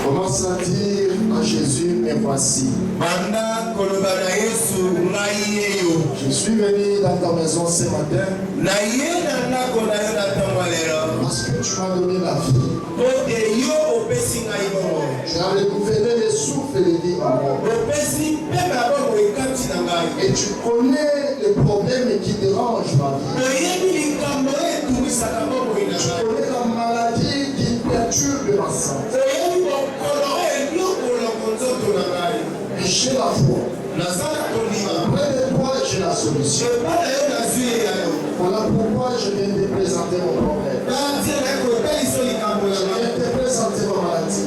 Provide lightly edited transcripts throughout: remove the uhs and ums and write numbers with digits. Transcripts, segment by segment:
Commence à dire à Jésus, mais voici. Je suis venu dans ta maison ce matin parce que tu m'as donné la vie. Tu as renouvelé le souffle et le vie en moi. Et tu connais les problèmes qui dérangent ma vie. Tu connais la maladie qui perturbe ma santé. Et j'ai la foi. Près de toi, j'ai la solution. Voilà pourquoi je viens te présenter mon problème. Je viens te présenter ma maladie.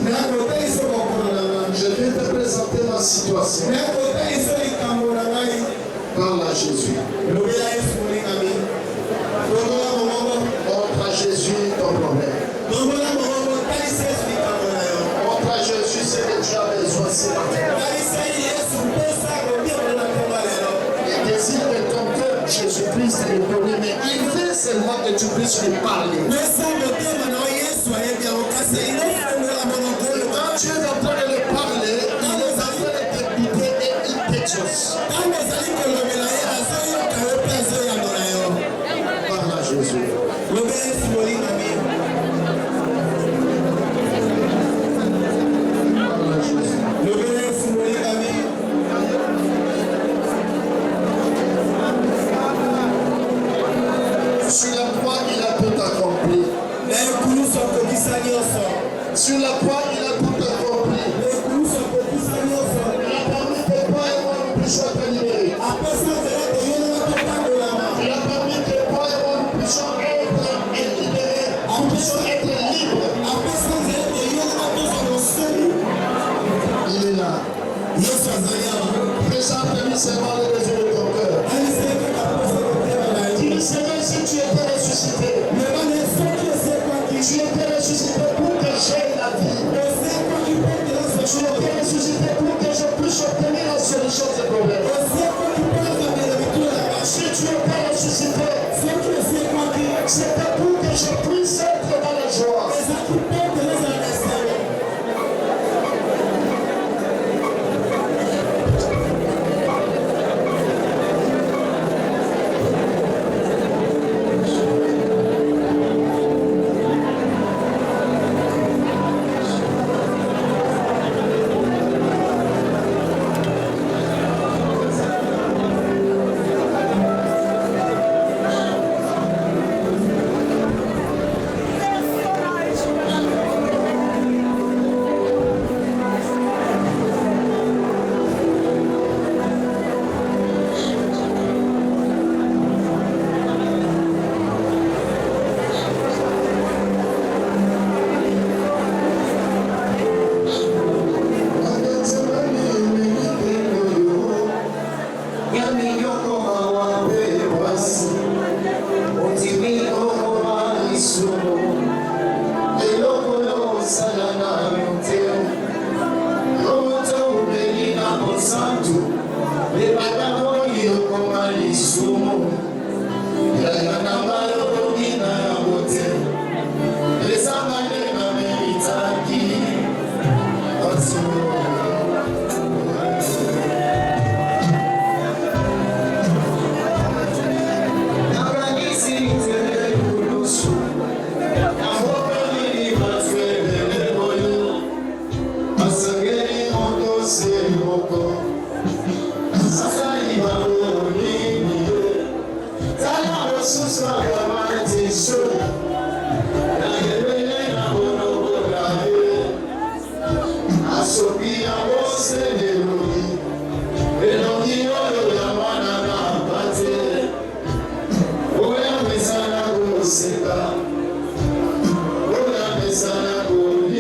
Je viens te présenter ma situation. Parle à Jésus. Montre à Jésus ton problème. Montre à Jésus ce que tu as besoin ce matin. Il désire que ton cœur, Jésus-Christ, te le donne, mais il veut seulement que tu puisses lui parler. Quand tu es en train de le parler, il est en train de t'écouter et il t'exauce. Parle à Jésus. Sur la croix, il a tout accompli. Sur la croix, il a tout accompli. Il a permis que toi et moi nous puissions être libérés. Il a permis que toi et moi nous puissions être libérés. Nous puissions être libres. Il est là. Présente-lui seulement le désir de ton cœur. Dis, Seigneur, si tu étais ressuscité, tu étais ressuscité pour que j'aie la vie. Tu étais ressuscité pour que je puisse obtenir la solution de ce problème. Si tu étais ressuscité, c'était pour que je puisse être dans la joie. Seka, Ola Mesana Goli.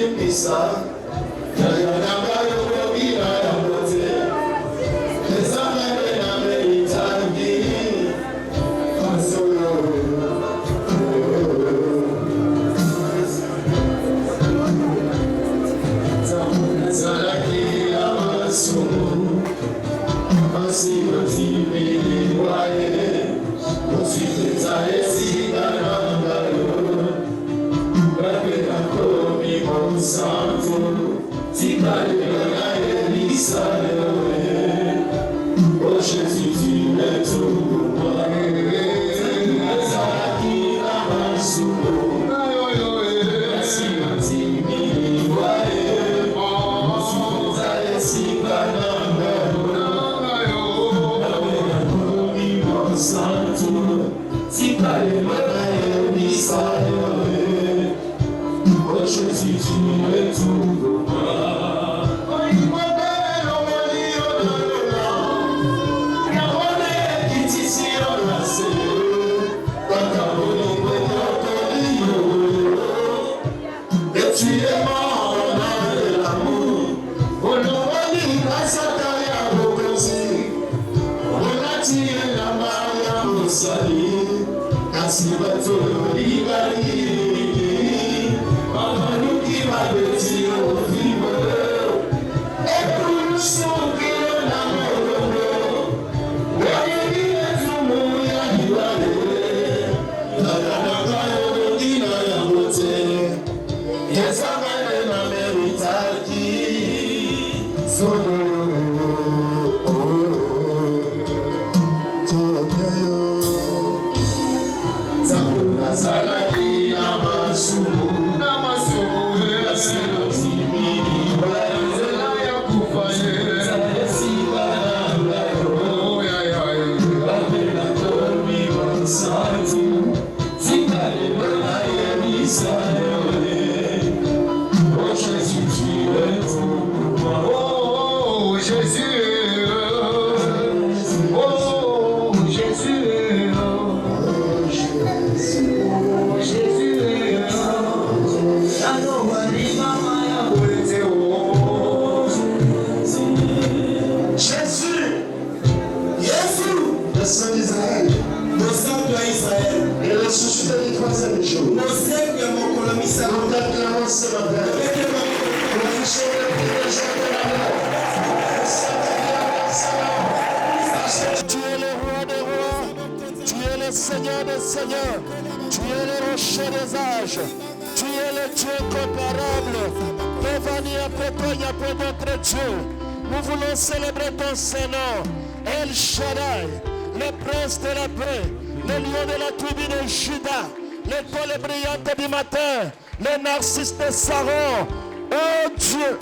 De Saron, oh Dieu,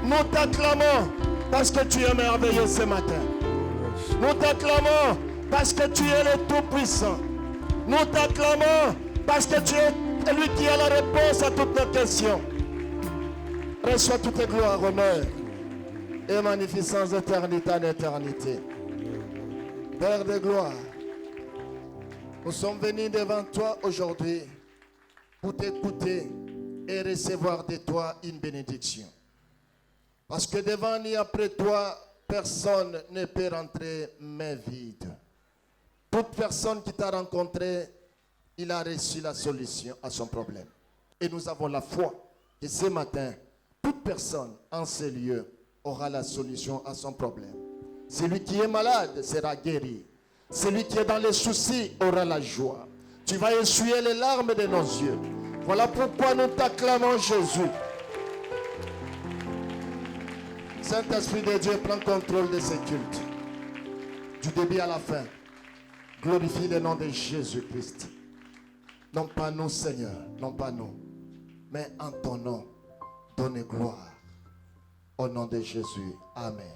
nous t'acclamons parce que tu es merveilleux ce matin. Nous t'acclamons parce que tu es le Tout-Puissant. Nous t'acclamons parce que tu es lui qui a la réponse à toutes nos questions. Reçois toute gloire, honneur et magnificence d'éternité en éternité. Père de gloire, nous sommes venus devant toi aujourd'hui pour t'écouter et recevoir de toi une bénédiction. Parce que devant ni après toi, personne ne peut rentrer main vide. Toute personne qui t'a rencontré, il a reçu la solution à son problème. Et nous avons la foi que ce matin, toute personne en ce lieu aura la solution à son problème. Celui qui est malade sera guéri. Celui qui est dans les soucis aura la joie. Tu vas essuyer les larmes de nos yeux. Voilà pourquoi nous t'acclamons, Jésus. Saint-Esprit de Dieu, prends contrôle de ce culte. Du début à la fin. Glorifie le nom de Jésus-Christ. Non pas nous, Seigneur, non pas nous, mais en ton nom, donne gloire. Au nom de Jésus. Amen.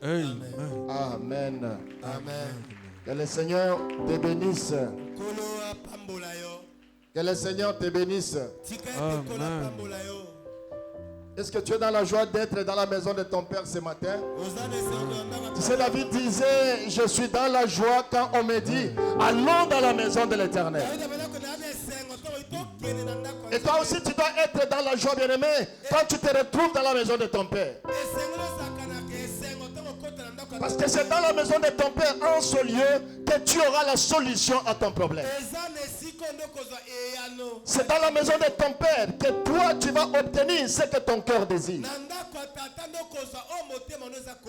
Amen. Amen. Amen. Que le Seigneur te bénisse. Que le Seigneur te bénisse. Amen. Est-ce que tu es dans la joie d'être dans la maison de ton Père ce matin? Tu sais, David disait, je suis dans la joie quand on me dit, allons dans la maison de l'Éternel. Et toi aussi, tu dois être dans la joie, bien-aimé, quand tu te retrouves dans la maison de ton Père. Parce que c'est dans la maison de ton Père, en ce lieu, que tu auras la solution à ton problème. C'est dans la maison de ton Père que toi, tu vas obtenir ce que ton cœur désire.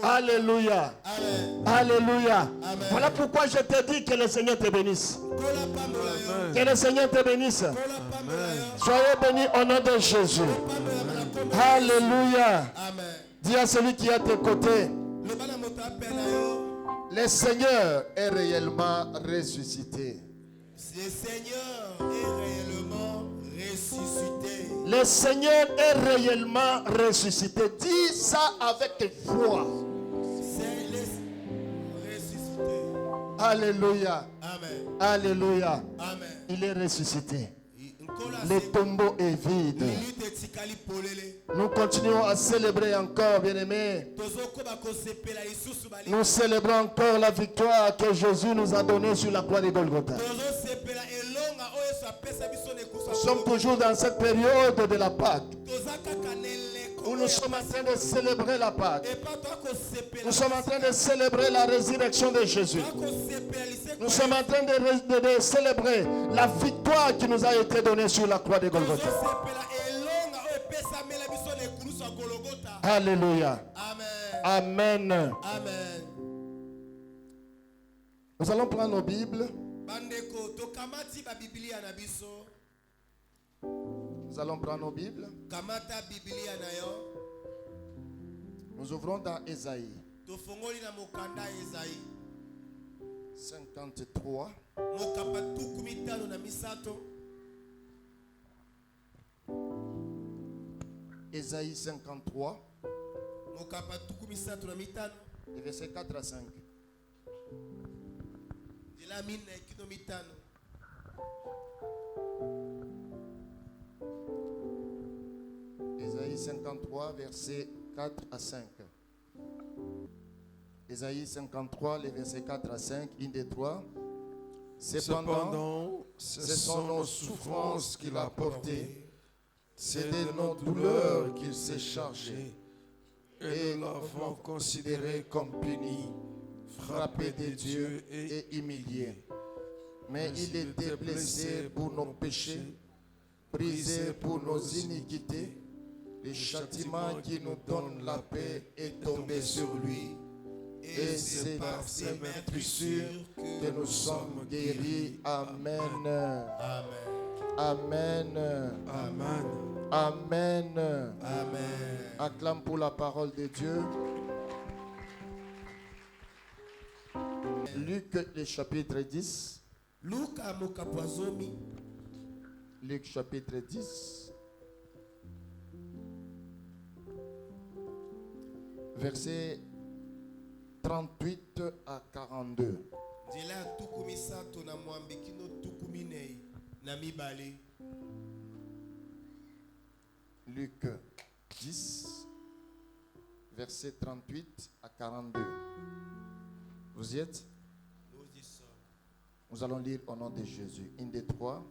Alléluia. Amen. Alléluia. Amen. Voilà pourquoi je te dis que le Seigneur te bénisse. Que le Seigneur te bénisse. Soyez bénis au nom de Jésus. Alléluia. Amen. Dis à celui qui est à tes côtés, le Seigneur est réellement ressuscité. Le Seigneur est réellement ressuscité. Le Seigneur est réellement ressuscité. Dis ça avec foi. C'est le ressuscité. Alléluia. Amen. Alléluia. Amen. Il est ressuscité. Le tombeau est vide. Nous continuons à célébrer encore, bien-aimés. Nous célébrons encore la victoire que Jésus nous a donnée sur la croix de Golgotha. Nous sommes toujours dans cette période de la Pâque, où nous sommes en train de célébrer la Pâque. Nous sommes en train de célébrer la résurrection de Jésus. Nous sommes en train de célébrer la victoire qui nous a été donnée sur la croix de Golgotha. Alléluia. Amen. Amen. Amen. Nous allons prendre nos Bibles. Nous allons prendre nos Bibles. Nous ouvrons dans Ésaïe 53. Ésaïe 53, les versets 4 à 5. Ésaïe 53, versets 4 à 5. Ésaïe 53, les versets 4 à 5, une des trois. Cependant, ce sont nos souffrances qu'il a portées, c'est de nos douleurs qu'il s'est chargé, et nous l'avons considéré comme puni, frappé de Dieu et humilié. Mais il était blessé pour nos péchés, brisé pour nos iniquités. Le châtiment qui nous donne la paix est tombé sur lui. Et c'est par ses meurtrissures que nous sommes guéris. Amen. Amen. Amen. Amen. Amen. Acclame pour la parole de Dieu. Luc, le chapitre 10. Luc, chapitre 10. Verset 38 à 42. Luc 10, verset 38 à 42. Vous y êtes? Nous allons lire au nom de Jésus. Une des trois.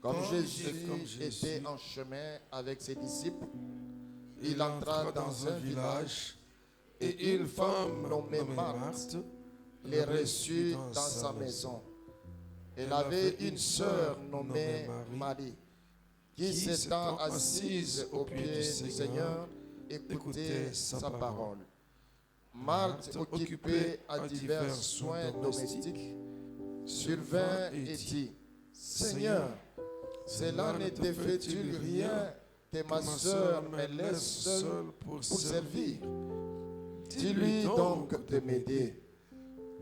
Comme Jésus était en chemin avec ses disciples, il entra dans un village et une femme nommée Marthe les reçut dans sa maison. Elle avait une sœur nommée Marie qui s'étant assise aux pieds du Seigneur écoutait sa parole. Marthe, occupée à divers soins domestiques, survint et dit: Seigneur, cela ne te fait-il rien que ma sœur me laisse seule pour servir? Dis-lui donc de m'aider.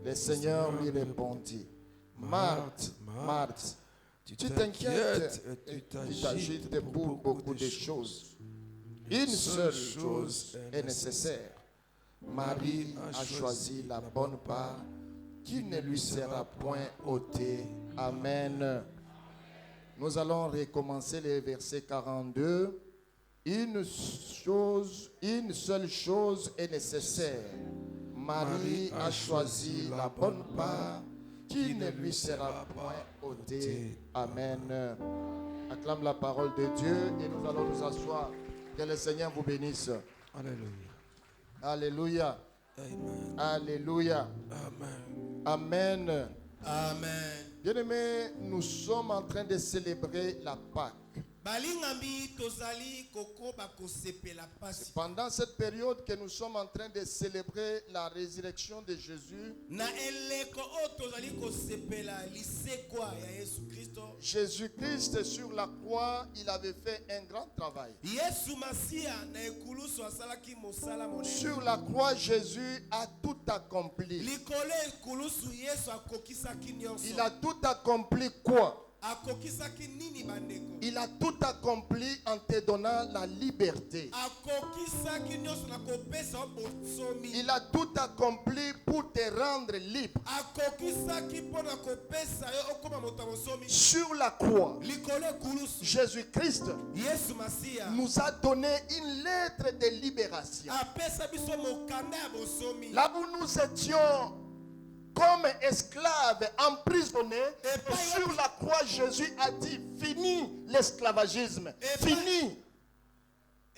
Le Seigneur lui répondit: Marthe, Marthe, tu t'inquiètes et tu t'agites pour beaucoup de choses. Une seule chose est nécessaire. Marie a choisi la bonne part qui ne lui sera point ôtée. Amen. Nous allons recommencer le verset 42. Une seule chose est nécessaire. Marie a choisi la bonne part qui ne lui sera point ôté. Amen. Acclame la parole de Dieu et nous allons nous asseoir. Que le Seigneur vous bénisse. Alléluia. Alléluia. Amen. Alléluia. Amen. Amen. Amen. Bien-aimés, nous sommes en train de célébrer la Pâque. Balingami tozali koko bakosepela pasi. Pendant cette période que nous sommes en train de célébrer la résurrection de Jésus, Na eleko o tozali kosepela lisekwa ya Yesu Kristo. Jésus-Christ sur la croix, il avait fait un grand travail. Yesu Masia na ekulusu asalaki mosala monene. Sur la croix, Jésus a tout accompli. Likolo ekulusu Yesu akokisaki nyonso. Il a tout accompli quoi? Akokisaki nini bandeko? Il a tout accompli en te donnant la liberté. Akokisaki nyonso na kopesa bosomi. Il a tout accompli pour te rendre libre. Akokisaki pona kopesa yo okoma moto bosomi. Sur la croix, Likolo ekulusu Jésus-Christ Yesu Masia nous a donné une lettre de libération. apesa biso mokanda ya bosomi. Là où nous étions comme esclaves, emprisonnés, et sur la croix, Jésus a dit, fini l'esclavagisme, fini.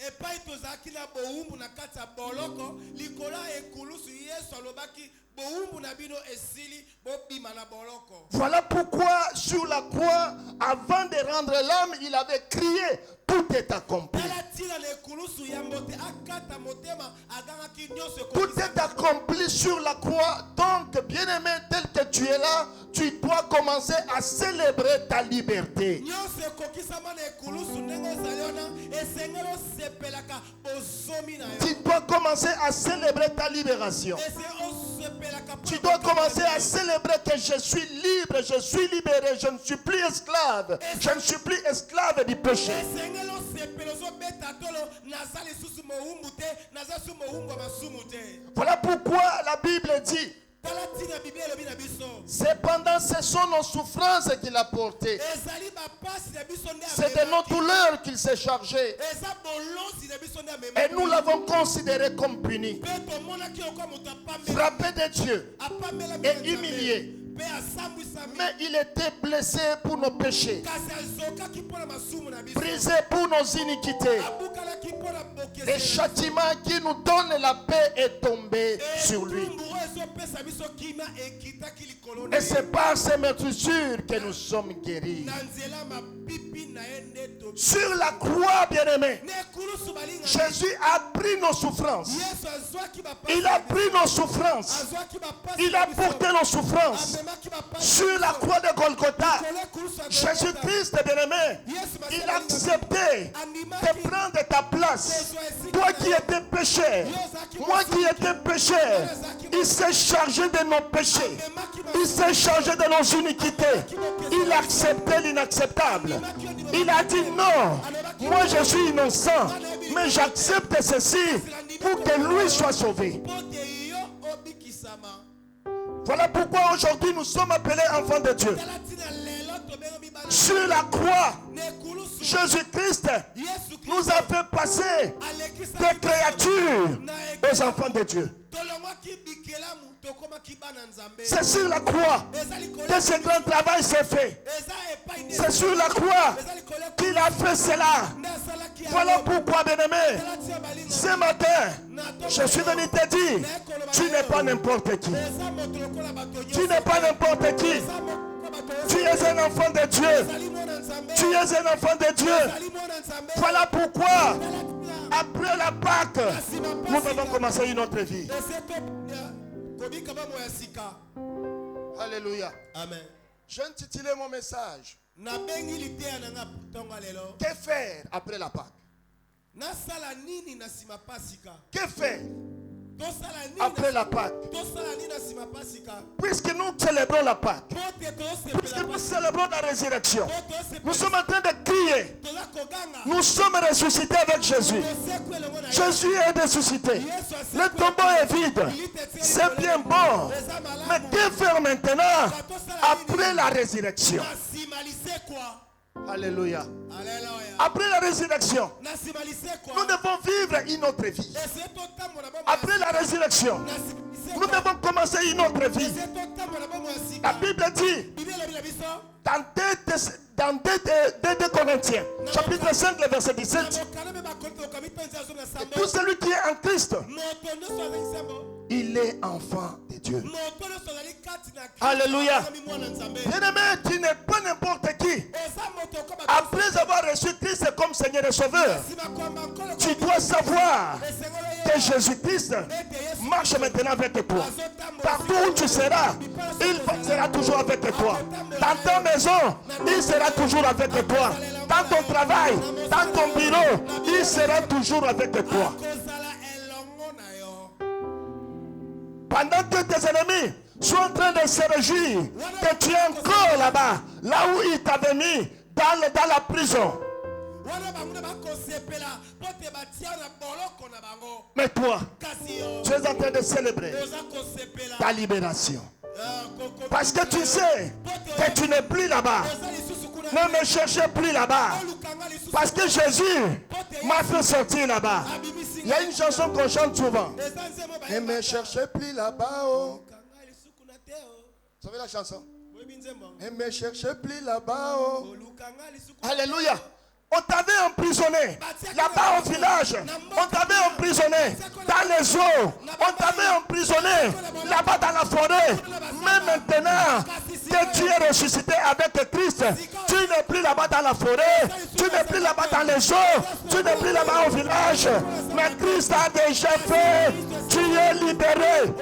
Epai tozalaki na bowumbu na kati ya boloko likolo ya ekulusu Yesu alobaki bowumbu na bino esili bobima na boloko. Voilà pourquoi sur la croix, avant de rendre l'âme, il avait crié, tout est accompli. Tala tina na ekulusu ya mbote akata motema agangaki nyonso Tout ekokisa. est accompli sur la croix. Donc, bien-aimé, tel que tu es là, tu dois commencer à célébrer ta liberté. Nyonso ekokisama na ekulusu ndenge ozali wana esengeli osepelaka bosomi na yo. Tu dois commencer à célébrer ta libération. Osepelaka Tu dois commencer à célébrer que je suis libre, je suis libéré, je ne suis plus esclave. Je ne suis plus esclave du péché. esengeli osepela ozobeta tolo naza lisusu mowumbu te naza su mowumbu ya masumu te. Voilà pourquoi la Bible dit, Tala tina Biblia elobi na biso. cependant ce sont nos souffrances qu'il a portées. Ezali bapasi na biso nde C'est de nos douleurs qu'il s'est chargé. eza bolonsi na biso nde amemaki. Et nous l'avons considéré comme puni, Mpe tomonaki lokola moto apambela. frappé de Dieu Apambela et humilié. mpe asambwisami. Mais il était blessé pour nos péchés, Kasi azokaki mpo na masumu na biso. brisé pour nos iniquités. Abukalaki mpo na bokeseli. Le châtiment qui nous donne la paix est tombé sur lui. Etumbu oyo ezopesa biso kimia ekitaki likolo na Et ye. c'est par ces meurtrissures que nous sommes guéris. Na nzela mapipi na ye nde tobi. Sur la croix, bien-aimé, Na ekulusu balinga. Jésus a pris nos souffrances. Yesu azwaki bapasi. Il a pris nos souffrances. Azwaki bapasi. Il a porté nos souffrances. Amemaki bapasi. Sur la croix de Golgotha, Likolo ekulusu ya Jésus-Christ, bien-aimé, il a accepté de prendre ta place. Toi qui étais péché, moi qui étais péché, il s'est chargé de nos péchés. Il s'est chargé de nos iniquités. Il a accepté l'inacceptable. Il a dit non, moi je suis innocent, mais j'accepte ceci pour que lui soit sauvé. Pote yo obikisama. Voilà pourquoi aujourd'hui nous sommes appelés enfants de Dieu. Tala tina lelo tobengi bana. Sur la croix, Na ekulusu Jésus-Christ Yesu Kristo nous a fait passer alekisa des créatures na aux enfants de Dieu. tolongwaki bikelamu tokomaki bana nzambe. C'est sur la croix Eza likolo. que ce grand travail s'est fait. Eza epai nde. C'est sur la croix Eza likolo. qu'il a fait cela. Nde asalaki yango. Voilà pourquoi, bien-aimé, Tala tia balinga. ce matin, Na to- je suis venu te dire, tu n'es pas n'importe qui. Eza moto lokola bato Tu nyonso. n'es pas n'importe qui. Eza moto lokola bato nyonso. Tu es un enfant de Dieu. Ezali mwana nzambe. Tu es un enfant de Dieu. Ezali mwana nzambe. Voilà pourquoi, Tala tina. après la Pâque, nous avons commencé une autre vie. Ese to- ya- kobika bamo ya sika. Alléluia. Amen. Je intitulé mon message, Nabengi liteya nanga ntongo ya lelo. que faire après la Pâque? Nasala nini na sima pasika? Que faire Tosala nini après na- la Pâque? tosala nini na sima pasika? Puisque nous célébrons la Pâque, Pote puisque tosepela nous pasika. célébrons la résurrection, Tosepela- nous sommes en train de crier. toza koganga. Nous sommes ressuscités avec Jésus. Tosekwe elongo na ye. Jésus est ressuscité. Le tombeau est vide. C'est bien bon. Eza malamu. Mais que faire maintenant après la résurrection? Na sima lisekwa. Alléluia. Alléluia. Après la résurrection, Na sima lisekwa. nous devons vivre une autre vie. Ese totambola bamo ya Après la résurrection, na sima lisekwa. Nous devons commencer une autre vie. La Bible dit dans 2 Corinthiens, chapitre 5, le verset 17, tout celui qui est en Christ, il est enfant de Dieu. Alléluia. Bien-aimé, tu n'es pas n'importe qui. Après avoir reçu Christ comme Seigneur et Sauveur, tu dois savoir que Jésus-Christ marche maintenant avec toi. Partout où tu seras, il sera toujours avec toi. Dans ta maison, il sera toujours avec toi. Dans ton travail, dans ton bureau, il sera toujours avec toi. Pendant que tes ennemis sont en train de se réjouir que tu es encore là-bas, là où il t'avait mis, dans la prison. Mais toi, tu es en train de célébrer ta libération. Parce que tu sais que tu n'es plus là-bas. Ne me cherchez plus là-bas. Parce que Jésus m'a fait sortir là-bas. Il y a une chanson qu'on chante souvent. Ne me cherchez plus là-bas. Oh. Vous savez la chanson? Ne me cherchez plus là-bas. Oh. Alléluia. On t'avait emprisonné là-bas au village. On t'avait emprisonné dans les eaux. On t'avait emprisonné là-bas dans la forêt. Mais maintenant que tu es ressuscité avec Christ, tu n'es plus là-bas dans la forêt. Tu n'es plus là-bas dans les eaux. Tu n'es plus là-bas au village. Mais Christ a déjà fait. Tu es libéré.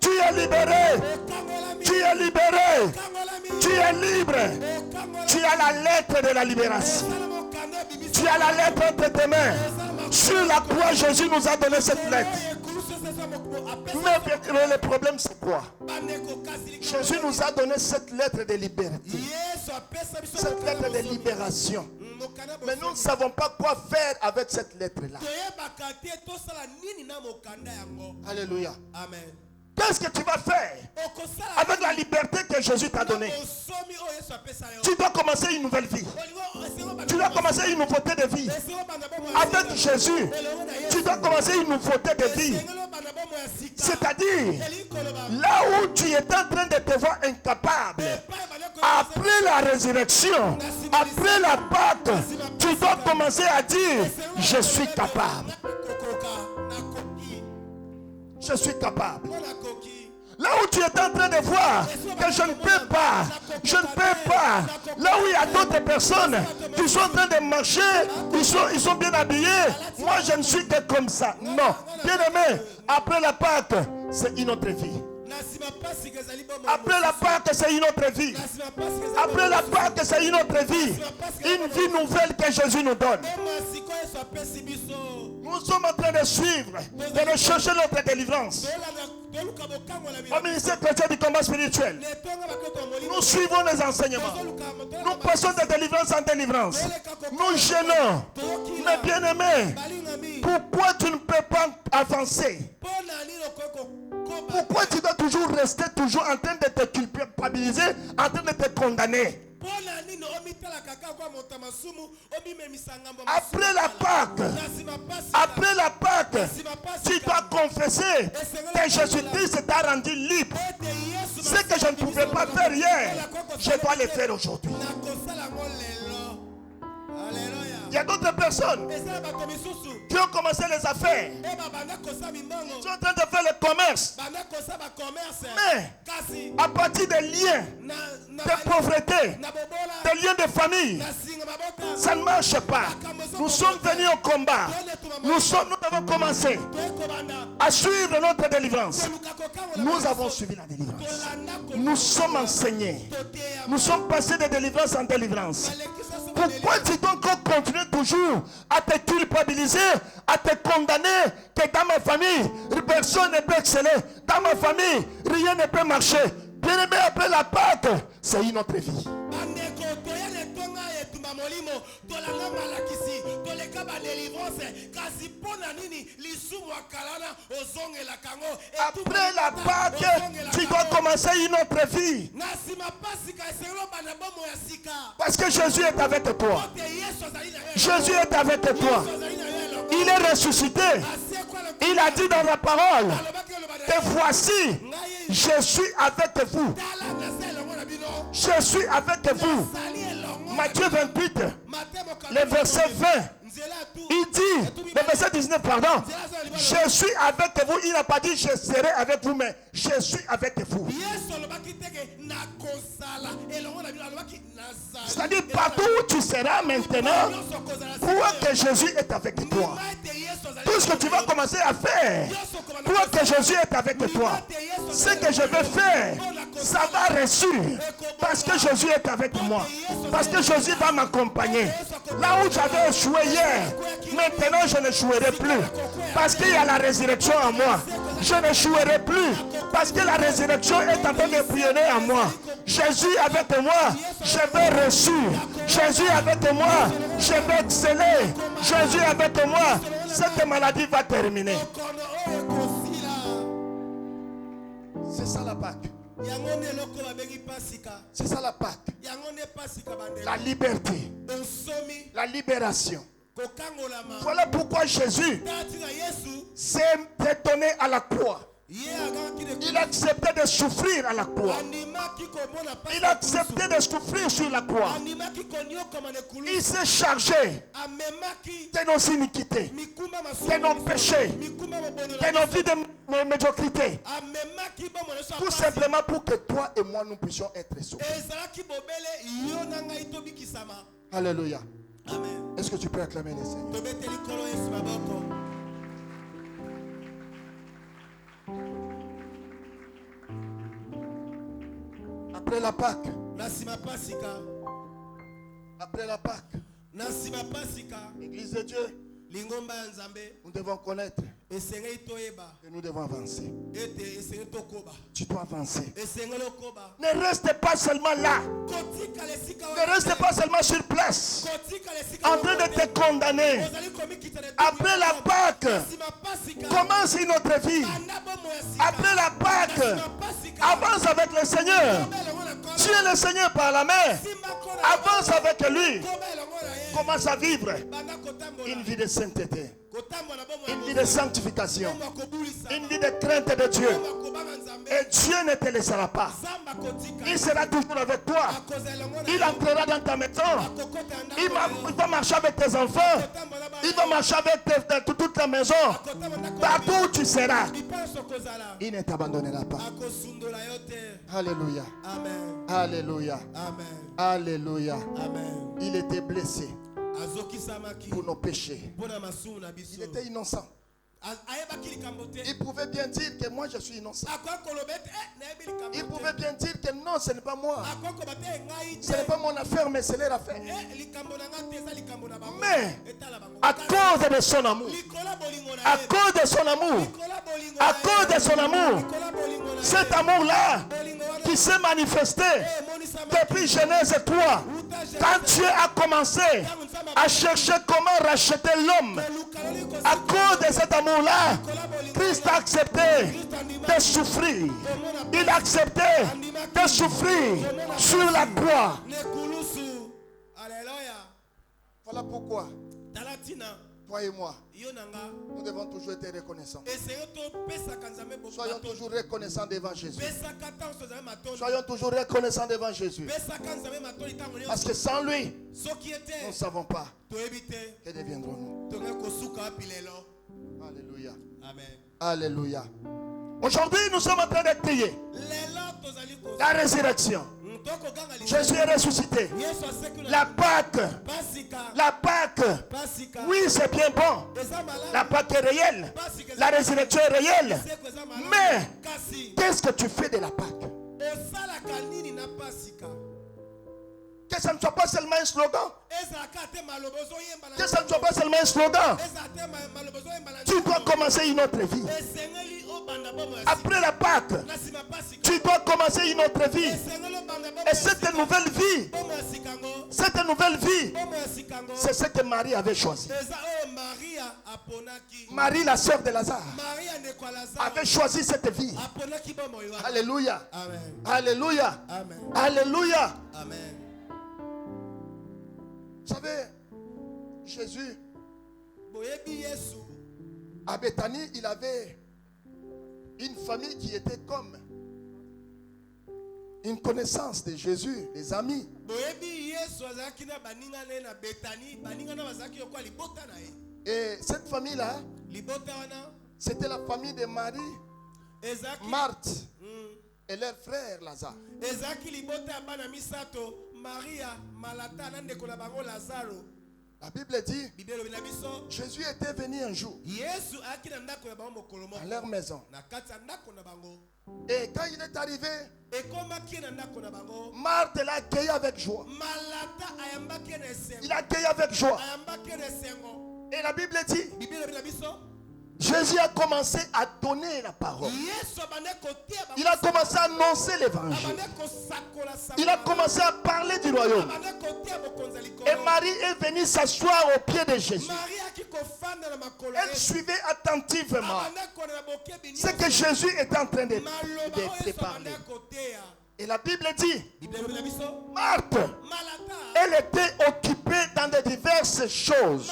Tu es libéré. Tu es libéré. Tu es libre. Tu as la lettre de la libération. Tu as la lettre entre tes mains. Sur la croix, Jésus nous a donné cette lettre. Mais le problème, c'est quoi? Jésus nous a donné cette lettre de liberté. Cette lettre de libération. Mais nous ne savons pas quoi faire avec cette lettre-là. Alléluia. Amen. Qu'est-ce que tu vas faire avec la liberté que Jésus t'a donnée? Tu dois commencer une nouvelle vie. Tu dois commencer une nouveauté de vie. Avec Jésus, tu dois commencer une nouveauté de vie. C'est-à-dire, là où tu étais en train de te voir incapable, après la résurrection, après la Pâque, tu dois commencer à dire, je suis capable. Je suis capable. Là où tu es en train de voir que je ne peux pas, je ne peux pas. Là où il y a d'autres personnes qui sont en train de marcher, ils sont bien habillés. Moi, je ne suis que comme ça. Non. Bien aimé, après la Pâque, c'est une autre vie. Après la Pâque, c'est une autre vie. Après la Pâque, c'est une autre vie. Une vie nouvelle que Jésus nous donne. Nous sommes en train de suivre, de rechercher notre délivrance. Au ministère chrétien du combat spirituel, nous suivons les enseignements. Nous passons de délivrance en délivrance. Nous gênons. Mais bien aimé, pourquoi tu ne peux pas avancer? Pourquoi tu dois toujours rester toujours en train de te culpabiliser, en train de te condamner? Après la Pâque, tu dois confesser que Jésus-Christ t'a rendu libre. Ce que je ne pouvais pas faire hier, je dois le faire aujourd'hui. Il y a d'autres personnes qui ont commencé les affaires. Ils sont en train de faire le commerce. Mais à partir des liens de pauvreté, des liens de famille, ça ne marche pas. Nous sommes venus au combat. Nous avons commencé à suivre notre délivrance. Nous avons suivi la délivrance. Nous sommes enseignés. Nous sommes passés de délivrance en délivrance. Pourquoi tu dois encore continuer toujours à te culpabiliser, à te condamner que dans ma famille, personne ne peut exceller. Dans ma famille, rien ne peut marcher. Bien aimé, après la Pâque, c'est une autre vie. Après la Pâque, tu dois commencer une autre vie. Parce que Jésus est avec toi. Jésus est avec toi. Il est ressuscité. Il a dit dans la parole Et voici, je suis avec vous. Je suis avec vous. Matthieu 28, le verset 20. Il dit, le verset 19, pardon. Je suis avec vous. Il n'a pas dit je serai avec vous, mais je suis avec vous. C'est-à-dire, partout où tu seras maintenant, crois que Jésus est avec toi. Tout ce que tu vas commencer à faire, crois que Jésus est avec toi. Ce que je vais faire, ça va réussir. Parce que Jésus est avec moi. Parce que Jésus va m'accompagner. Là où j'avais échoué hier, maintenant je n'échouerai plus. Parce qu'il y a la résurrection en moi. Je n'échouerai plus. Parce que la résurrection est en train de briller en moi. Jésus avec moi, je vais réussir. Jésus avec moi, je vais exceller. Jésus avec moi, cette maladie va terminer. C'est ça la Pâque. C'est ça la Pâque. La liberté. La libération. Voilà pourquoi Jésus s'est donné à la croix. Il a accepté de souffrir à la croix. Il a accepté de souffrir sur la croix. Il s'est chargé de nos iniquités, de nos péchés, de nos vies de médiocrité. Tout simplement pour que toi et moi nous puissions être sauvés. Alléluia. Est-ce que tu peux acclamer le Seigneur? Après la Pâque, après la Pâque, l'Église de Dieu, nous devons connaître et nous devons avancer. Tu dois avancer. Ne reste pas seulement là. Ne reste pas seulement sur place en train de te condamner. Après la Pâque, commence une autre vie. Après la Pâque, avance avec le Seigneur. Tu es le Seigneur par la main. Avance avec lui. Commence à vivre une vie de sainteté, une vie de sanctification, une vie de crainte de Dieu. Et Dieu ne te laissera pas. Il sera toujours avec toi. Il entrera dans ta maison. Il va marcher avec tes enfants. Il va marcher avec toute ta maison. Partout où tu seras, il ne t'abandonnera pas. Alléluia. Alléluia. Alléluia. Il était blessé pour nos péchés. Il était innocent. Il pouvait bien dire que moi je suis innocent. Il pouvait bien dire que non, ce n'est pas moi. Ce n'est pas mon affaire, mais c'est leur affaire. Mais à cause de son amour, à cause de son amour, à cause de son amour, cet amour-là qui s'est manifesté depuis Genèse 3, quand Dieu a commencé à chercher comment racheter l'homme, à cause de cet amour-là, Christ a accepté de souffrir. Il a accepté de souffrir sur la croix. Voilà pourquoi toi et moi, nous devons toujours être reconnaissants. Soyons toujours reconnaissants devant Jésus. Soyons toujours reconnaissants devant Jésus. Parce que sans lui, nous ne savons pas que deviendrons-nous. Alléluia. Alléluia. Aujourd'hui, nous sommes en train de prier la résurrection. Jésus est ressuscité. La Pâque. La Pâque. Oui, c'est bien bon. La Pâque est réelle. La résurrection est réelle. Mais qu'est-ce que tu fais de la Pâque? Que ça ne soit pas seulement un slogan. Que ça ne soit pas seulement un slogan. Tu dois commencer une autre vie. Après la Pâque, tu dois commencer une autre vie. Et cette nouvelle vie, c'est ce que Marie avait choisi. Marie, la sœur de Lazare, avait choisi cette vie. Alléluia. Alléluia. Alléluia. Vous savez, Jésus, à Béthanie, il une famille qui était comme une connaissance de Jésus, des amis. Et cette famille-là, c'était la famille de Marie, Marthe et leur frère Lazare. La Bible dit, Jésus était venu un jour à leur maison. Et quand il est arrivé, Marthe l'a accueilli avec joie. Il l'a accueilli avec joie. Et la Bible dit, Jésus a commencé à donner la parole. Il a commencé à annoncer l'évangile. Il a commencé à parler du royaume. Et Marie est venue s'asseoir au pied de Jésus. Elle suivait attentivement ce que Jésus était en train de parler. Et la Bible dit, Marthe, elle était occupée dans de diverses choses.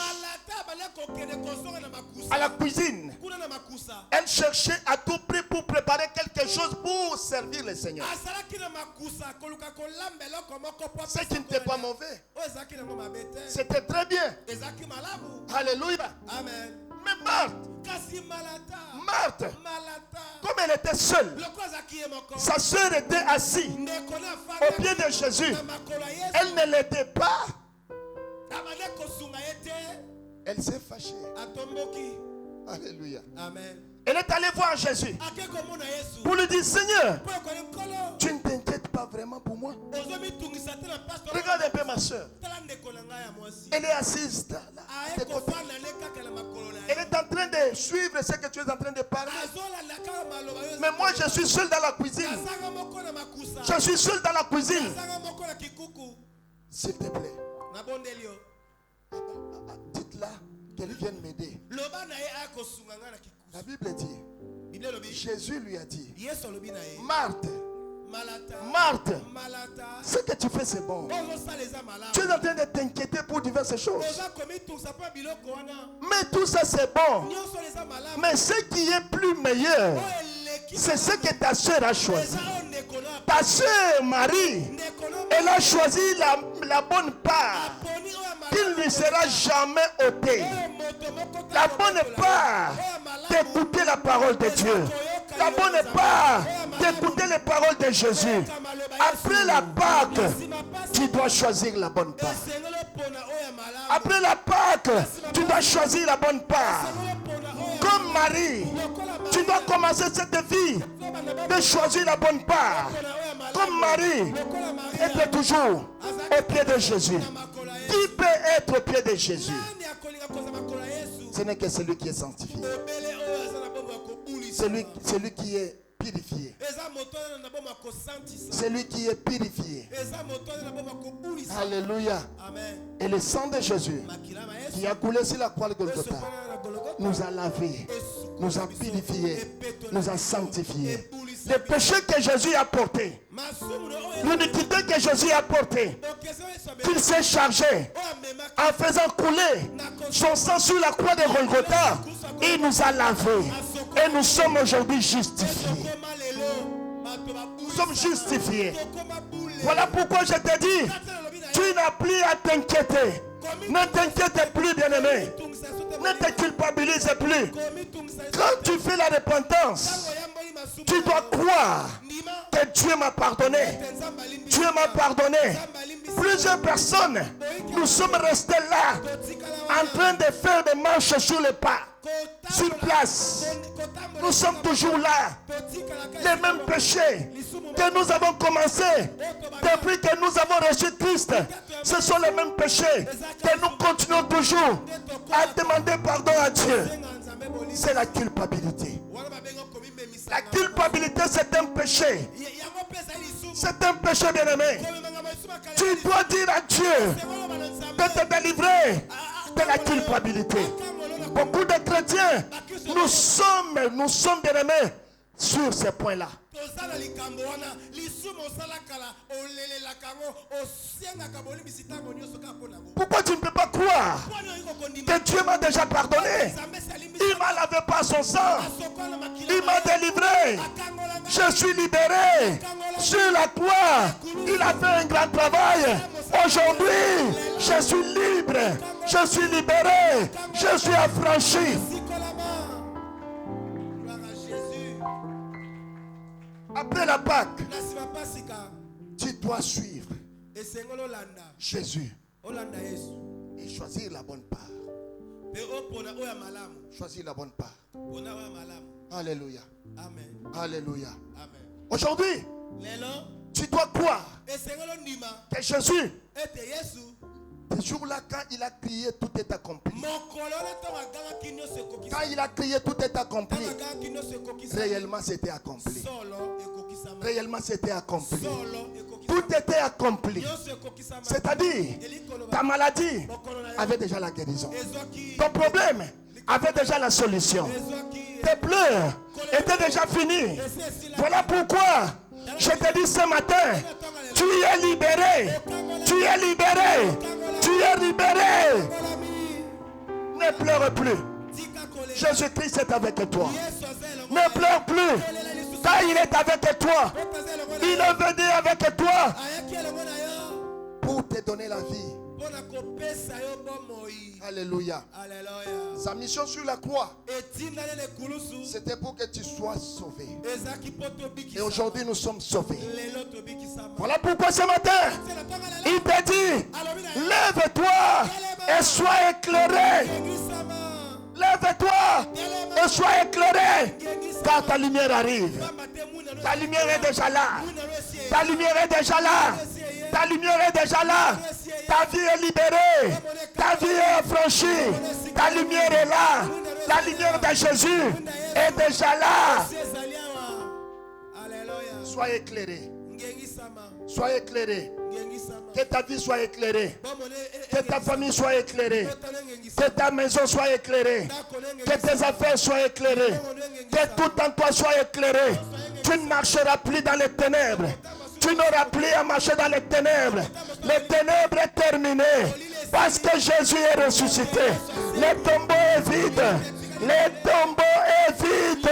À la cuisine, elle cherchait à tout prix pour préparer quelque chose pour servir le Seigneur. Ce qui n'était pas mauvais, c'était très bien. Alléluia. Mais Marthe, comme elle était seule, sa soeur était assise au pied de Jésus. Elle ne l'était pas. Elle s'est fâchée. Alléluia. Amen. Elle est allée voir Jésus pour lui dire, Seigneur, tu ne t'inquiètes pas vraiment pour moi? Regarde un peu ma soeur. Elle est assise là, de côté. Elle est en train de suivre ce que tu es en train de parler. Mais moi, je suis seul dans la cuisine. Je suis seul dans la cuisine. S'il te plaît, dites-la qu'elle vienne m'aider. La Bible dit, Jésus lui a dit, Marthe, ce que tu fais c'est bon. Tu es en train de t'inquiéter pour diverses choses. Mais tout ça c'est bon. Mais ce qui est plus meilleur, c'est ce que ta soeur a choisi. Ta soeur Marie, elle a choisi la bonne part qu'il ne sera jamais ôté. La bonne part d'écouter la parole de Dieu. La bonne part d'écouter les paroles de Jésus. Après la Pâque, tu dois choisir la bonne part. Après la Pâque, tu dois choisir la bonne part. Comme Marie, tu dois commencer cette vie de choisir la bonne part. Comme Marie était toujours au pied de Jésus. Qui peut être au pied de Jésus? Ce n'est que celui qui est sanctifié. Celui qui est purifié. Celui qui est purifié. Alléluia. Et le sang de Jésus qui a coulé sur la croix de Golgotha nous a lavés, nous a purifiés, nous a sanctifiés. Les péchés que Jésus a portés, l'iniquité que Jésus a portée, qu'il s'est chargé en faisant couler son sang sur la croix de Golgotha, il nous a lavés et nous sommes aujourd'hui justifiés. Nous sommes justifiés. Voilà pourquoi je te dis, tu n'as plus à t'inquiéter. Ne t'inquiète plus, bien-aimé. Ne te culpabilise plus. Quand tu fais la repentance, tu dois croire que Dieu m'a pardonné. Dieu m'a pardonné. Plusieurs personnes, nous sommes restés là en train de faire des marches sur le pas, sur place. Nous sommes toujours là. Les mêmes péchés que nous avons commencé depuis que nous avons reçu Christ, ce sont les mêmes péchés que nous continuons toujours à demander pardon à Dieu. C'est la culpabilité. La culpabilité, c'est un péché. C'est un péché, bien-aimé. Tu dois dire à Dieu de te délivrer de la culpabilité. Beaucoup de chrétiens, nous sommes bien-aimés sur ces points-là. Pourquoi tu ne peux pas croire que Dieu m'a déjà pardonné? Il m'a lavé par son sang. Il m'a délivré. Je suis libéré. Sur la croix, il a fait un grand travail. Aujourd'hui, je suis libre. Je suis libéré. Je suis affranchi. Après la Pâque, tu dois suivre Jésus et choisir la bonne part. Choisir la bonne part. Alléluia. Alléluia. Aujourd'hui, tu dois croire que Jésus, ce jour-là, quand il a crié, tout est accompli. Quand il a crié, tout est accompli. Réellement, c'était accompli. Réellement, c'était accompli. Tout était accompli. C'est-à-dire, ta maladie avait déjà la guérison. Ton problème avait déjà la solution. Tes pleurs étaient déjà finis. Voilà pourquoi je te dis ce matin, tu es libéré. Tu es libéré. Tu es libéré. Ne pleure plus. Jésus-Christ est avec toi. Ne pleure plus. Car il est avec toi. Il est venu avec toi pour te donner la vie. Alléluia. Sa mission sur la croix, c'était pour que tu sois sauvé. Et aujourd'hui, nous sommes sauvés. Voilà pourquoi ce matin, il te dit, lève-toi et sois éclairé. Lève-toi et sois éclairé, car ta lumière arrive. Ta lumière est déjà là. Ta lumière est déjà là. Ta lumière est déjà là. Ta vie est libérée. Ta vie est affranchie. Ta lumière est là. La lumière de Jésus est déjà là. Sois éclairé. Sois éclairé. Que ta vie soit éclairée. Que ta famille soit éclairée. Que ta maison soit éclairée. Que tes affaires soient éclairées. Que tout en toi soit éclairé. Tu ne marcheras plus dans les ténèbres. Tu n'auras plus à marcher dans les ténèbres. Les ténèbres est terminées. Parce que Jésus est ressuscité. Le tombeau est vide. Le tombeau est vide.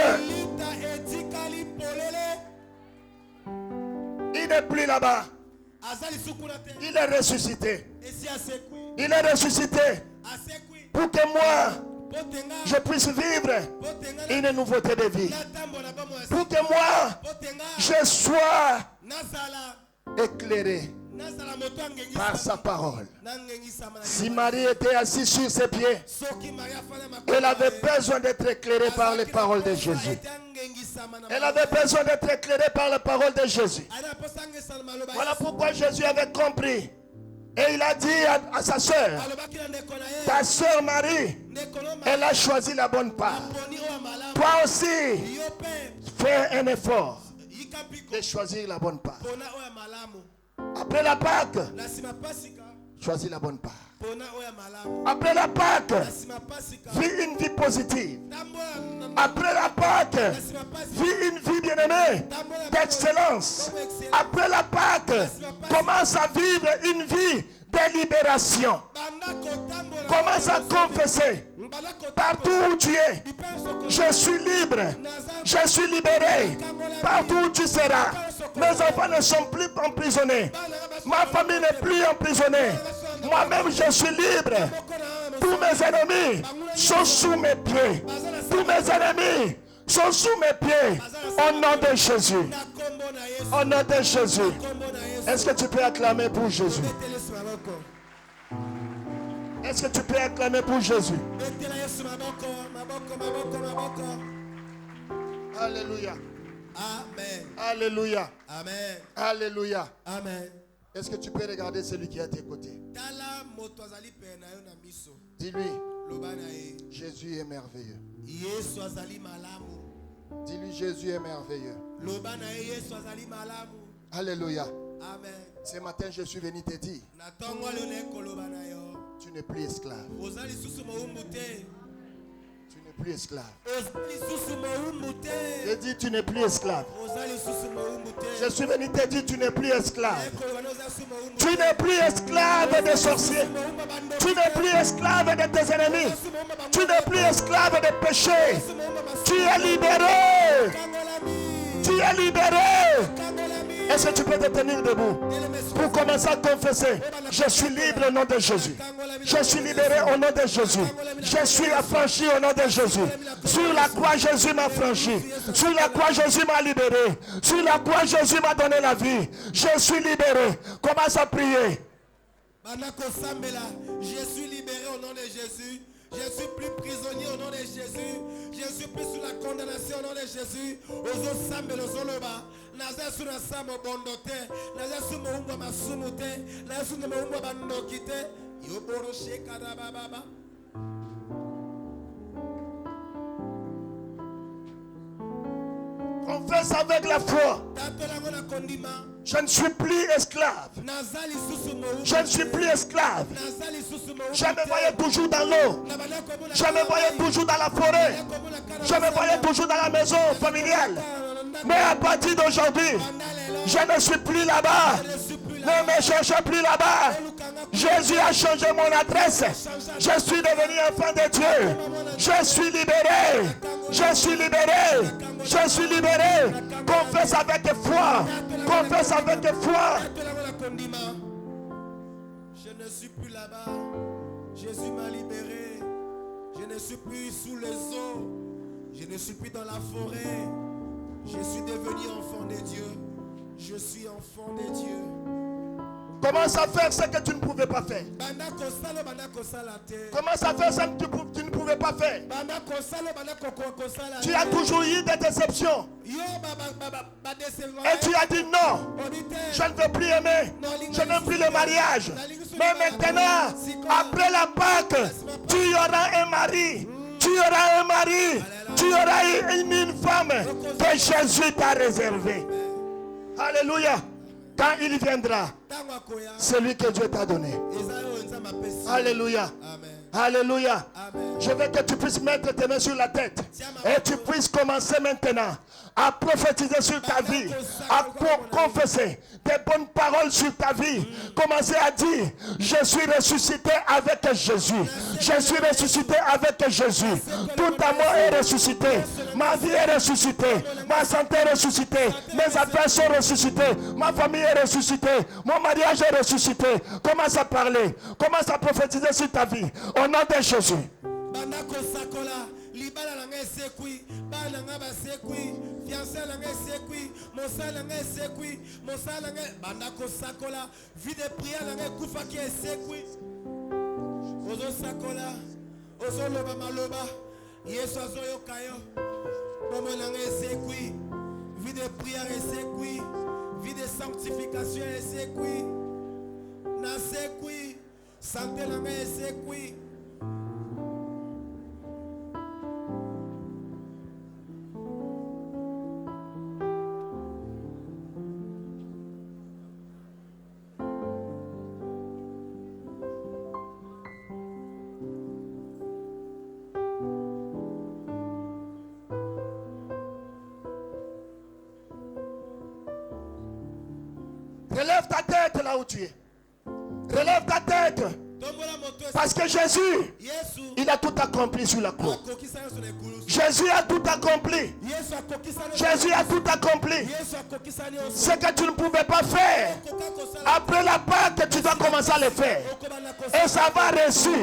Il n'est plus là-bas. Il est ressuscité. Il est ressuscité pour que moi, je puisse vivre une nouveauté de vie. Pour que moi, je sois éclairé par sa parole. Si Marie était assise sur ses pieds, elle avait besoin d'être éclairée par les paroles de Jésus. Elle avait besoin d'être éclairée par les paroles de Jésus. Voilà pourquoi Jésus avait compris. Et il a dit à sa soeur, ta soeur Marie, elle a choisi la bonne part. Toi aussi, fais un effort de choisir la bonne part. Après la Pâque, choisis la bonne part. Après la Pâque, vis une vie positive. Après la Pâque, vis une vie bien-aimée, d'excellence. Après la Pâque, commence à vivre une vie de libération. Commence à confesser partout où tu es. Je suis libre. Je suis libéré. Partout où tu seras. Mes enfants ne sont plus emprisonnés. Ma famille n'est plus emprisonnée. Moi-même, je suis libre. Tous mes ennemis sont sous mes pieds. Tous mes ennemis sont sous mes pieds. Au nom de Jésus. Au nom de Jésus. Est-ce que tu peux acclamer pour Jésus? Est-ce que tu peux acclamer pour Jésus? Alléluia. Amen. Alléluia. Amen. Alléluia. Amen. Est-ce que tu peux regarder celui qui est à tes côtés? Dis-lui, Jésus est merveilleux. Dis-lui, Jésus est merveilleux. Alléluia. Amen. Ce matin, je suis venu te dire, tu n'es plus esclave. Tu n'es plus esclave. ozali lisusu mowumbu te. J'ai dit tu n'es plus esclave. Ozali lisusu mowumbu te. Je suis venu te dire tu n'es plus esclave. Ekoloba ozali lisusu mowumbu Tu n'es plus esclave des sorciers. Tu n'es plus esclave de tes ennemis. Tu n'es plus esclave des péchés. Tu es libéré. Tu es libéré. Est-ce que tu peux te tenir debout pour commencer à confesser? Je suis libre au nom de Jésus. Je suis libéré au nom de Jésus. Je suis affranchi au nom de Jésus. Sur la croix, Jésus m'a franchi. Sur la croix, Jésus m'a libéré. Sur la croix, Jésus m'a donné la vie. Je suis libéré. Commence à prier. Je suis libéré au nom de Jésus. Je suis plus prisonnier au nom de Jésus. Je suis plus sous la condamnation au nom de Jésus. Ozo sambe lozoloba. Naza suna samo bondote. Naza sumo umba masumute. Naza sumo umba bandokite. Yoboro shekada baba. Confesse avec la foi. Je ne suis plus esclave. Je ne suis plus esclave. Je me voyais toujours dans l'eau. Je me voyais toujours dans la forêt. Je me voyais toujours dans la maison familiale. Mais à partir d'aujourd'hui, je ne suis plus là-bas. Ne me cherchez plus là-bas. Jésus a changé mon adresse. Je suis devenu enfant de Dieu. Je suis libéré. Je suis libéré. Je suis libéré. Confesse avec foi. Confesse avec foi. Je ne suis plus là-bas. Jésus m'a libéré. Je ne suis plus sous les eaux. Je ne suis plus dans la forêt. Je suis devenu enfant de Dieu. Je suis enfant de Dieu. Commence à faire ce que tu ne pouvais pas faire. Commence à faire ce que tu ne pouvais pas faire. Tu as toujours eu des déceptions. Et tu as dit non. Je ne veux plus aimer. Je n'aime plus le mariage. Mais maintenant, après la Pâque, tu auras un mari. Tu auras un mari. Tu auras une femme que Jésus t'a réservée. Alléluia. Quand il viendra, celui que Dieu t'a donné. Alléluia. Alléluia. Je veux que tu puisses mettre tes mains sur la tête. Et tu puisses commencer maintenant à prophétiser sur ta vie. À confesser des bonnes paroles sur ta vie. Commencez à dire, je suis ressuscité avec Jésus. Je suis ressuscité avec Jésus. Tout à moi est ressuscité. Ma vie est ressuscitée. Ma santé est ressuscitée. Mes affaires sont ressuscitées. Ma famille est ressuscitée. Mon mariage est ressuscité. Commence à parler. Commence à prophétiser sur ta vie. Au nom de Jésus. Libala na ngai sekui, bana nga basekui, fiancé na ngai sekui, mosala na ngai sekui, mosala na ngai banda ko sakola, vie de prière na ngai kufa ki sekui. Ozo sakola, ozo loba maloba, Yesu azo yokayo. Bomo na ngai sekui, vie de prière sekui, vie de sanctification sekui. Na sekui, santé na ngai sekui. Relève ta tête là où tu es. Relève ta tête. Parce que Jésus, il a tout accompli sur la croix. Jésus a tout accompli. Jésus a tout accompli. Ce que tu ne pouvais pas faire, après la Pâque, tu dois commencer à le faire. Et ça va réussir.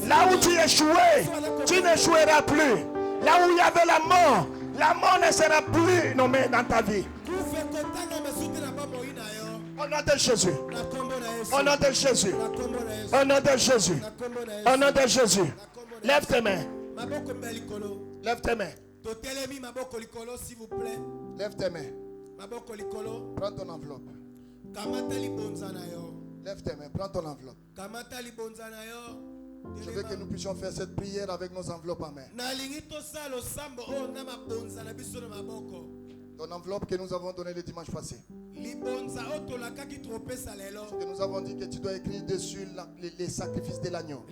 Là où tu échouais, tu n'échoueras plus. Là où il y avait la mort ne sera plus nommée dans ta vie. Au nom de Jésus. Au nom de Jésus. Au nom de Jésus. Au nom de Jésus. Lève tes mains. Lève tes mains. Lève tes mains. Prends ton enveloppe. Lève tes mains. Prends ton enveloppe. Je veux que nous puissions faire cette prière avec nos enveloppes en main. Ton enveloppe que nous avons donnée le dimanche passé. Que nous avons dit que tu dois écrire dessus les sacrifices de l'agneau.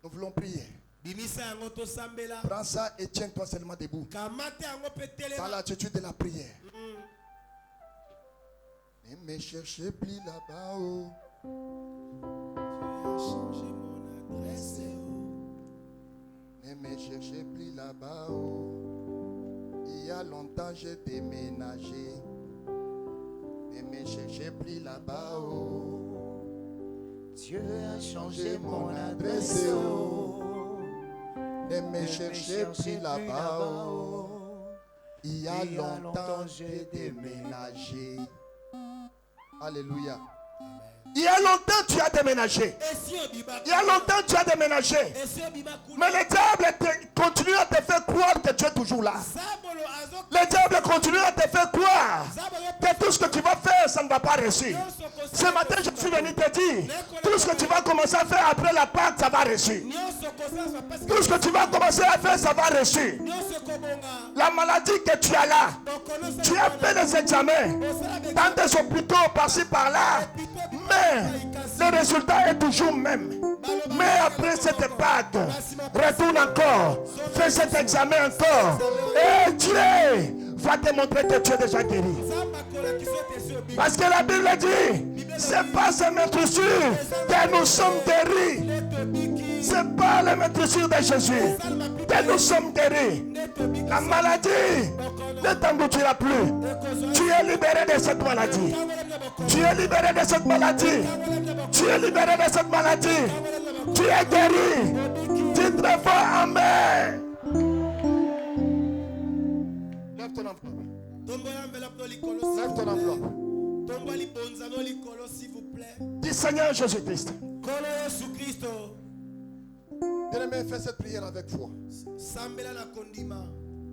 Nous voulons prier. Prends ça et tiens-toi seulement debout. Dans l'attitude de la prière. Ne me cherchez plus là-bas. Oh. Ne me cherchez plus là-bas. Oh. Il y a longtemps j'ai déménagé. Ne me cherchez plus là-bas. Oh. Dieu a changé mon adresse. Oh. Ne me cherchez plus là-bas. Oh. Il y a longtemps j'ai déménagé. Alléluia. Il y a longtemps tu as déménagé. Il y a longtemps tu as déménagé. Mais le diable continue à te faire croire que tu es toujours là. Le diable continue à te faire croire que tout ce que tu vas faire, ça ne va pas réussir. Ce matin, je suis venu te dire, tout ce que tu vas commencer à faire après la Pâque, ça va réussir. Tout ce que tu vas commencer à faire, ça va réussir. La maladie que tu as là, tu as fait des examens dans des hôpitaux par-ci par-là, mais le résultat est toujours même. Mais après cette Pâque, retourne encore, fais cet examen encore, et Dieu va te montrer que tu es déjà guéri. Parce que la Bible dit, c'est pas ces maîtrisures que nous sommes guéris. C'est pas les maîtrisures de Jésus que nous sommes guéris. La maladie ne t'engloutira plus. Tu es libéré de cette maladie. Tu es libéré de cette maladie. Tu es libéré de cette maladie. Tu es guéri. Dis très fort Amen. Lève ton enveloppe. Lève ton enveloppe. Dis Seigneur Jésus-Christ. Bien-aimé, fais cette prière avec foi.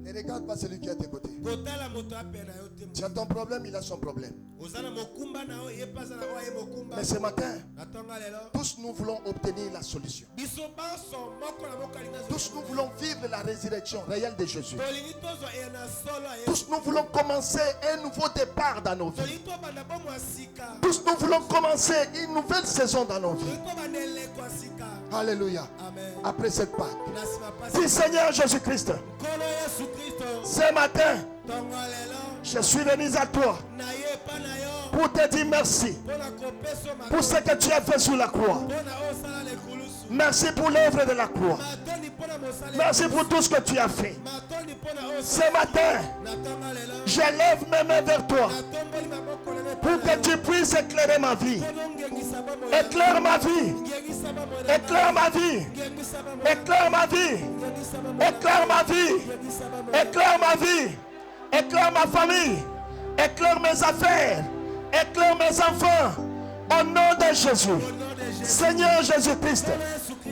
Ne regarde pas celui qui est à tes côtés. Tu as ton problème, il a son problème. Mais ce matin, tous nous voulons obtenir la solution. Tous nous voulons vivre la résurrection réelle de Jésus. Tous nous voulons commencer un nouveau départ dans nos vies. Tous nous voulons commencer une nouvelle saison dans nos vies. Alléluia. Après cette Pâque, Dis Seigneur Jésus-Christ. Ce matin, je suis venu à toi pour te dire merci pour ce que tu as fait sur la croix. Merci pour l'œuvre de la croix. Merci pour tout ce que tu as fait. Ce matin, je lève mes mains vers toi pour que tu puisses éclairer ma vie. Éclaire ma vie. Éclaire ma vie. Éclaire ma vie. Éclaire ma vie. Éclaire ma vie. Éclaire ma famille. Éclaire mes affaires. Éclaire mes enfants. Au nom de Jésus. Seigneur Jésus-Christ,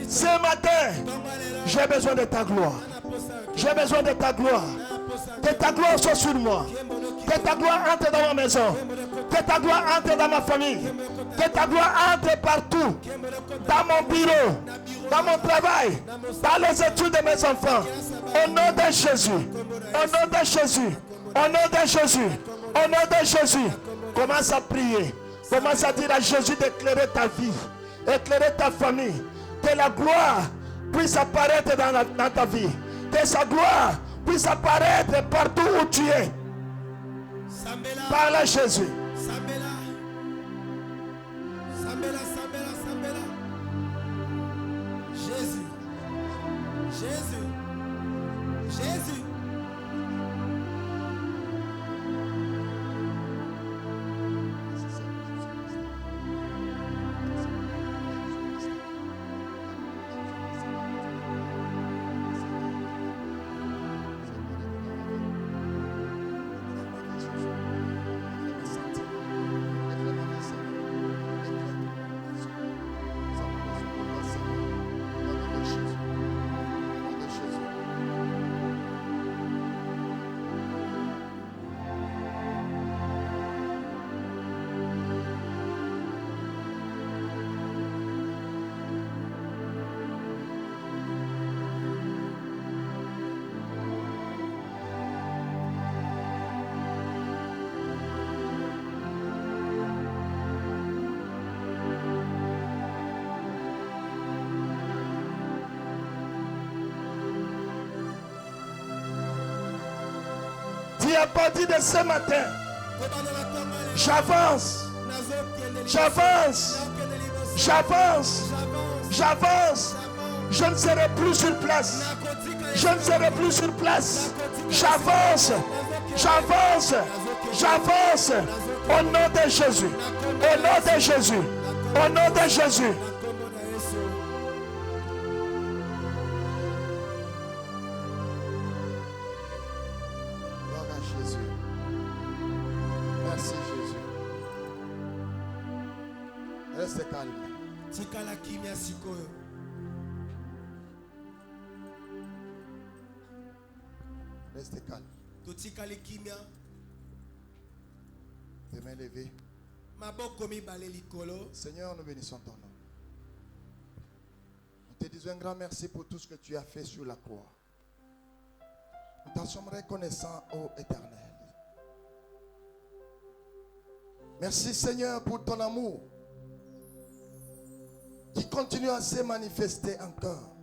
ce matin, j'ai besoin de ta gloire. J'ai besoin de ta gloire. Que ta gloire soit sur moi. Que ta gloire entre dans ma maison. Que ta gloire entre dans ma famille. Que ta gloire entre partout. Dans mon bureau. Dans mon travail. Dans les études de mes enfants. Au nom de Jésus. Au nom de Jésus. Au nom de Jésus. Au nom de Jésus. Commence à prier. Commence à dire à Jésus d'éclairer ta vie. Éclairer ta famille. Que la gloire puisse apparaître dans ta vie. Que sa gloire puisse apparaître partout où tu es. Par là, Jésus. Jésus. Jésus. Jésus. Dis à partir de ce matin, j'avance, j'avance, j'avance, j'avance. Je ne serai plus sur place. Je ne serai plus sur place. J'avance, j'avance, j'avance. Au nom de Jésus. Au nom de Jésus. Au nom de Jésus. Gloire à Jésus. Merci Jésus. Reste calme. tikala kimia sikoyo. Reste calme. Totikali kimia. Tes mains levées. Maboko mibale likolo. Seigneur, nous bénissons ton nom. Nous te disons un grand merci pour tout ce que tu as fait sur la croix. Nous t'en sommes reconnaissants, ô Éternel. Merci Seigneur pour ton amour qui continue à se manifester encore.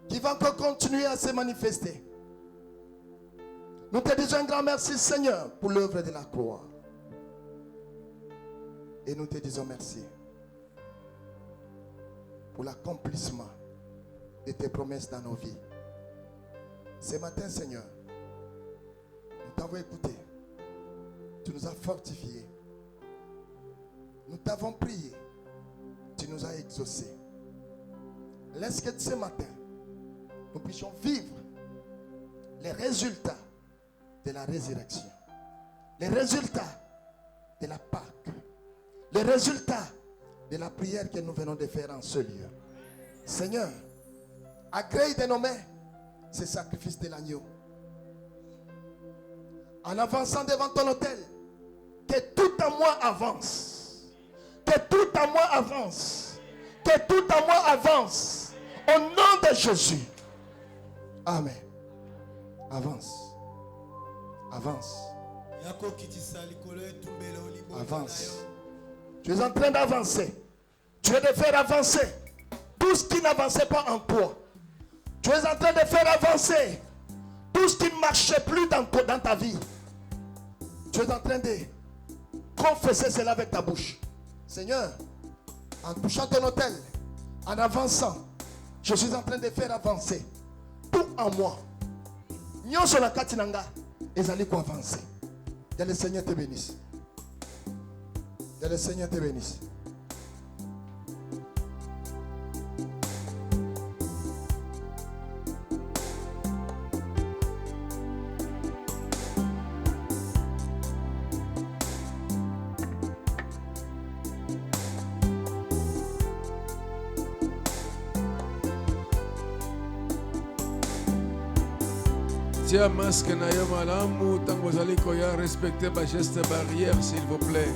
Qui va encore continuer à se manifester. Nous te disons un grand merci Seigneur pour l'œuvre de la croix. Et nous te disons merci pour l'accomplissement de tes promesses dans nos vies. Ce matin, Seigneur, nous t'avons écouté. Tu nous as fortifiés. Nous t'avons prié. Tu nous as exaucés. Laisse que ce matin, nous puissions vivre les résultats de la résurrection. Les résultats de la Pâque. Les résultats de la prière que nous venons de faire en ce lieu. Seigneur, agrée de nos mains ce sacrifice de l'agneau. En avançant devant ton autel, que tout en moi avance. Que tout en moi avance. Que tout en moi avance. Au nom de Jésus. Amen. Avance. Avance. Avance. Tu es en train d'avancer. Tu es de faire avancer tout ce qui n'avançait pas en toi. Tu es en train de faire avancer tout ce qui ne marchait plus dans ta vie. Tu es en train de confesser cela avec ta bouche. Seigneur, en touchant ton autel, en avançant, je suis en train de faire avancer tout en moi. Nyonso na kati nanga ezali ko avancer. Que le Seigneur te bénisse. Que le Seigneur te bénisse. Tia masque na yo malamu tango bozali koya respecter ba geste barrière s'il vous plaît.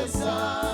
ça.